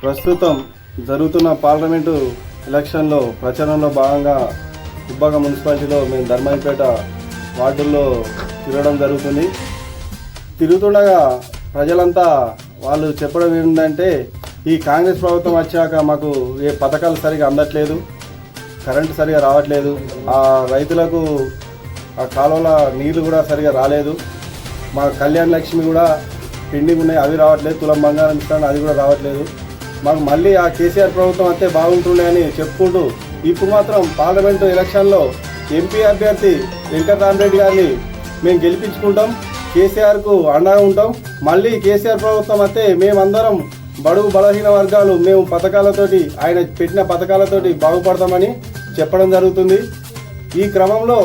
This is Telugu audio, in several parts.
ప్రస్తుతం జరుగుతున్న పార్లమెంటు ఎలక్షన్లో ప్రచారంలో భాగంగా దుబ్బాక మున్సిపాలిటీలో మేము ధర్మాయిపేట వార్డుల్లో తిరగడం జరుగుతుంది. తిరుగుతుండగా ప్రజలంతా వాళ్ళు చెప్పడం ఏంటంటే, ఈ కాంగ్రెస్ ప్రభుత్వం వచ్చాక మాకు ఏ పథకాలు సరిగా అందట్లేదు, కరెంటు సరిగా రావట్లేదు, ఆ రైతులకు ఆ కాలువల నీళ్లు కూడా సరిగా రాలేదు, మా కళ్యాణ లక్ష్మి కూడా పెండింగ్ ఉన్నాయి, అవి రావట్లేదు, తులం బంగారం ఇస్తాను అది కూడా రావట్లేదు, మాకు మళ్ళీ ఆ కేసీఆర్ ప్రభుత్వం అంతే బాగుంటుండే అని చెప్పుకుంటూ ఇప్పుడు మాత్రం పార్లమెంటు ఎలక్షన్లో ఎంపీ అభ్యర్థి వెంకటరామరెడ్డి గారిని మేము గెలిపించుకుంటాం, కేసీఆర్కు అండగా ఉంటాం, మళ్ళీ కేసీఆర్ ప్రభుత్వం అయితే మేమందరం బడుగు బలహీన వర్గాలు మేము పథకాలతోటి ఆయన పెట్టిన పథకాలతోటి బాగుపడతామని చెప్పడం జరుగుతుంది. ఈ క్రమంలో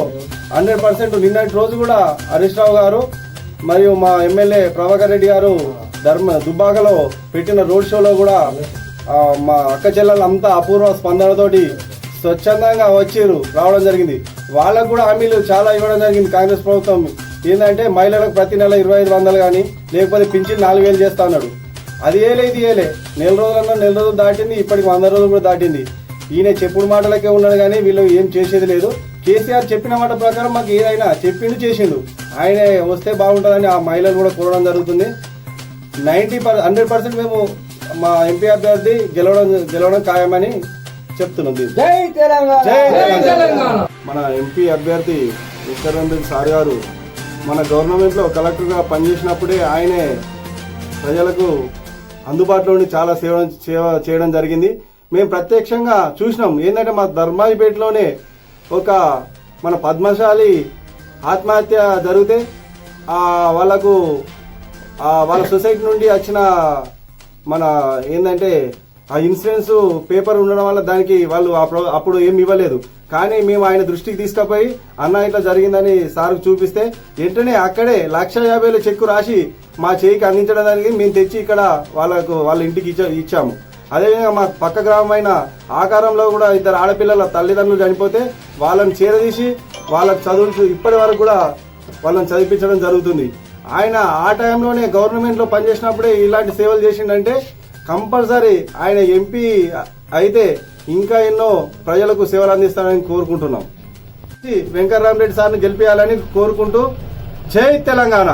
100% నిన్నటి రోజు కూడా హరీష్ రావు గారు మరియు మా ఎమ్మెల్యే ప్రభాకర్ రెడ్డి గారు దుబ్బాకలో పెట్టిన రోడ్ షోలో కూడా మా అక్క చెల్లెలంతా అపూర్వ స్పందనతోటి స్వచ్ఛందంగా రావడం జరిగింది. వాళ్ళకు కూడా హామీలు చాలా ఇవ్వడం జరిగింది. కాంగ్రెస్ ప్రభుత్వం ఏంటంటే మహిళలకు ప్రతి నెల 2500 కానీ లేకపోతే పింఛన్ 4000 చేస్తా అన్నాడు. అది ఏలే ఇది ఏలే, నెల రోజులు దాటింది, ఇప్పటికి 100 రోజులు కూడా దాటింది. ఈయన చెప్పుడు మాటలకే ఉన్నాడు కానీ వీళ్ళు ఏం చేసేది లేదు. కేసీఆర్ చెప్పిన మాట ప్రకారం మాకు ఏదైనా చెప్పిండు చేసిండు. ఆయన వస్తే బాగుంటుందని ఆ మహిళలు కూడా కోరడం జరుగుతుంది. 100% మేము మా ఎంపీ అభ్యర్థి గెలవడం ఖాయమని చెప్తున్నాం. జై తెలంగాణ. మన ఎంపీ అభ్యర్థి వెంకటరామరెడ్డి సార్ గారు మన గవర్నమెంట్లో కలెక్టర్గా పనిచేసినప్పుడే ఆయనే ప్రజలకు అందుబాటులో ఉండి చాలా సేవ చేయడం జరిగింది. మేము ప్రత్యక్షంగా చూసినాం. ఏంటంటే మా ధర్మాయిపేటలోనే ఒక మన పద్మశాలి ఆత్మహత్య జరిగితే వాళ్ళకు వాళ్ళ సొసైటీ నుండి వచ్చిన మన ఏంటంటే ఆ ఇన్సూరెన్స్ పేపర్ ఉండడం వల్ల దానికి వాళ్ళు అప్పుడు ఏమి ఇవ్వలేదు. కానీ మేము ఆయన దృష్టికి తీసుకుపోయి అన్న ఇట్లా జరిగిందని సార్కు చూపిస్తే వెంటనే అక్కడే 1,50,000 చెక్కు రాసి మా చేయికి అందించడం జరిగింది. మేము తెచ్చి ఇక్కడ వాళ్ళ ఇంటికి ఇచ్చాము. అదేవిధంగా మా పక్క గ్రామమైన ఆకారంలో కూడా 2 ఆడపిల్లల తల్లిదండ్రులు చనిపోతే వాళ్ళని చేరదీసి వాళ్ళకి చదువులు ఇప్పటి వరకు కూడా వాళ్ళని చదివించడం జరుగుతుంది. ఆయన ఆ టైంలోనే గవర్నమెంట్లో పనిచేసినప్పుడే ఇలాంటి సేవలు చేసిండంటే కంపల్సరీ ఆయన ఎంపీ అయితే ఇంకా ఎన్నో ప్రజలకు సేవలు అందిస్తానని కోరుకుంటున్నాం. వెంకటరామరెడ్డి సార్ని గెలిపించాలని కోరుకుంటూ జై తెలంగాణ.